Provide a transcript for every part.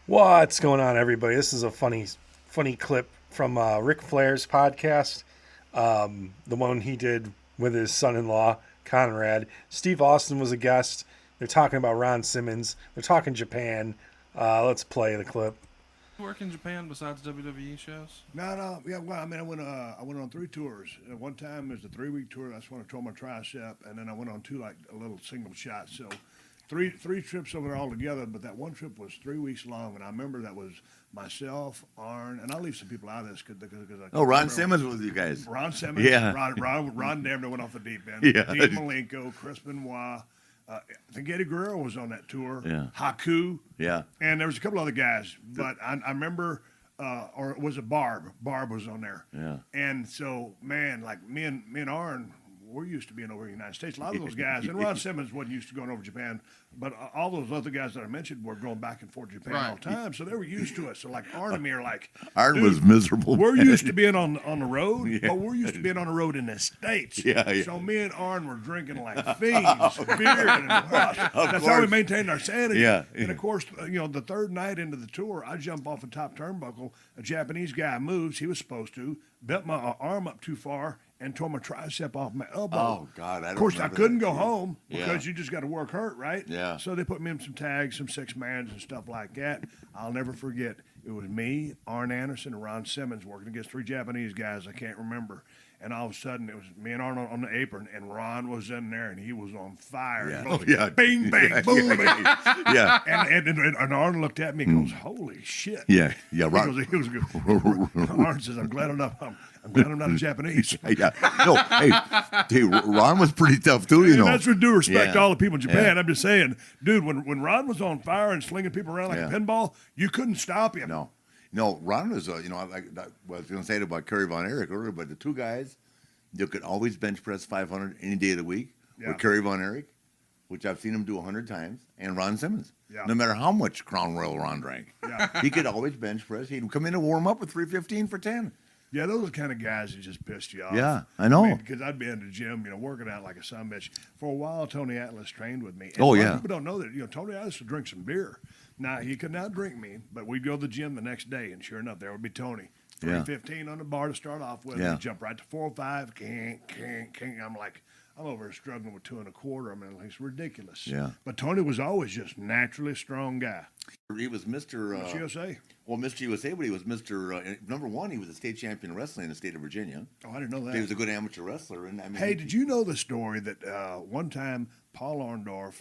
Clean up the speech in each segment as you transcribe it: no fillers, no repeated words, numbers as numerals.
What's going on, everybody? This is a funny clip from Ric Flair's podcast, the one he did with his son-in-law Conrad. Steve Austin was a guest. They're talking about Ron Simmons. They're talking Japan. Let's play the clip. Work in Japan besides WWE shows? No. Yeah, well, I mean, I went on 3 tours. One time it was a 3-week tour. That's when I tore my tricep, and then I went on 2 like a little single shot. So, three trips over there all together. But that one trip was 3 weeks long, and I remember that was myself, Arn, and I'll leave some people out of this because I. Oh, Ron Simmons was with you guys. Ron Simmons. Yeah. Ron damn near went off the deep end. Yeah. Dean Malenko, Chris Benoit. I think Eddie Guerrero was on that tour. Yeah. Haku. Yeah. And there was a couple other guys, but I remember, or was it Barb? Barb was on there. Yeah. And so, man, like me and Arn, we're used to being over in the United States. A lot of those guys, and Ron Simmons wasn't used to going over to Japan, but all those other guys that I mentioned were going back and forth to Japan all the time, so they were used to it. So like Arn and me are like, Arn was miserable. We're used to being on the road, Yeah. but we're used to being on the road in the States. Yeah. So me and Arn were drinking like fiends, beer and that's how we maintained our sanity. Yeah. And of course, the third night into the tour, I jump off a top turnbuckle. A Japanese guy moves. He was supposed to bent my arm up too far and tore my tricep off my elbow. Oh God! Of course, I couldn't go home because Yeah. you just got to work hurt, right? Yeah. So they put me in some tags, some 6-mans and stuff like that. I'll never forget. It was me, Arn Anderson, and Ron Simmons working against 3 Japanese guys I can't remember. And all of a sudden, it was me and Arn on the apron, and Ron was in there, and he was on fire. Yeah. Both Oh, yeah. Bing, bang, boom, bang. Yeah. And Arn looked at me and goes, "Holy shit!" Yeah. Yeah. He Ron. was good. Arn says, "I'm glad I'm not a Japanese." Yeah. No. Hey, Ron was pretty tough too. And that's with due respect to Yeah. all the people in Japan. Yeah. I'm just saying, dude, when Ron was on fire and slinging people around like Yeah. a pinball, you couldn't stop him. No. Ron was, I was going to say it about Kerry Von Erich earlier, but the two guys you could always bench press 500 any day of the week were Kerry Von Erich, which I've seen him do 100 times, and Ron Simmons. Yeah. No matter how much Crown Royal Ron drank, he could always bench press. He'd come in and warm up with 315 for 10. Yeah, those are the kind of guys that just pissed you off. Yeah, I know. Because I'd be in the gym, working out like a sumbitch. For a while, Tony Atlas trained with me. And Oh, a lot yeah. of people don't know that, Tony Atlas would drink some beer. Now, he could not drink me, but we'd go to the gym the next day, and sure enough, there would be Tony. Yeah. 315 on the bar to start off with. Yeah. He'd jump right to 405. King. I'm like, I'm over here struggling with 2 1/4. I mean, it's ridiculous. Yeah. But Tony was always just naturally a strong guy. He was Mr. What's USA? Well, Mr. USA, but he was Mr. Number one. He was a state champion in wrestling in the state of Virginia. Oh, I didn't know that. He was a good amateur wrestler, and I mean, Hey, did you know the story that one time Paul Orndorff,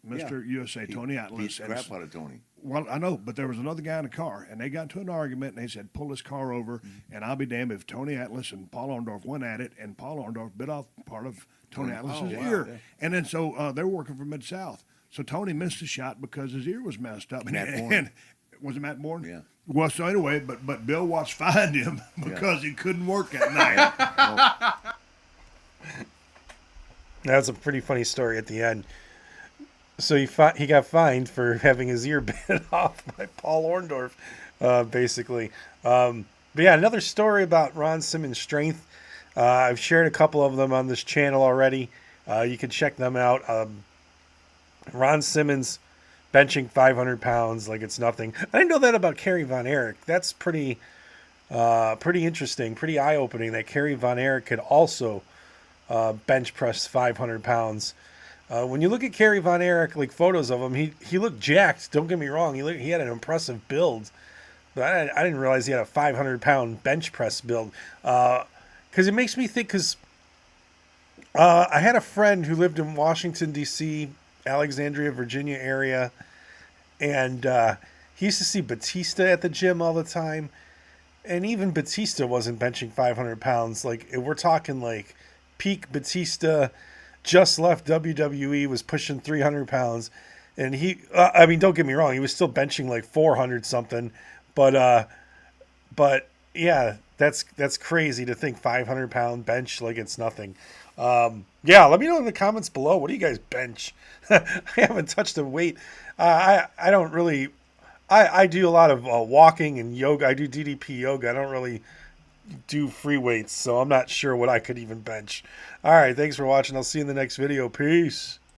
Mr. USA, Tony Atlas, beat the crap out of Tony? Well, I know, but there was another guy in the car, and they got into an argument, and they said, "Pull this car over," and I'll be damned if Tony Atlas and Paul Orndorff went at it, and Paul Orndorff bit off part of Tony Atlas's ear, and then so they were working for Mid South, so Tony missed a shot because his ear was messed up. Matt Bourne. And was it Matt Bourne? Yeah. Well, so anyway, but Bill Watts fined him because he couldn't work that night. That's a pretty funny story at the end. So he got fined for having his ear bit off by Paul Orndorff, basically. But yeah, another story about Ron Simmons' strength. I've shared a couple of them on this channel already. You can check them out. Ron Simmons benching 500 pounds like it's nothing. I didn't know that about Kerry Von Erich. That's pretty interesting, pretty eye-opening that Kerry Von Erich could also bench press 500 pounds. When you look at Kerry Von Erich, like photos of him, he looked jacked. Don't get me wrong. He had an impressive build, but I didn't realize he had a 500-pound bench press build. Because it makes me think, because I had a friend who lived in Washington, D.C., Alexandria, Virginia area, and he used to see Batista at the gym all the time, and even Batista wasn't benching 500 pounds. Like, we're talking like peak Batista, just left WWE, was pushing 300 pounds, and I mean, don't get me wrong, he was still benching like 400 something, but yeah, that's crazy to think 500-pound bench like it's nothing. Yeah, let me know in the comments below. What do you guys bench? I haven't touched a weight. I don't really. I do a lot of walking and yoga. I do DDP yoga. I don't really do free weights, so I'm not sure what I could even bench. All right, thanks for watching. I'll see you in the next video. Peace.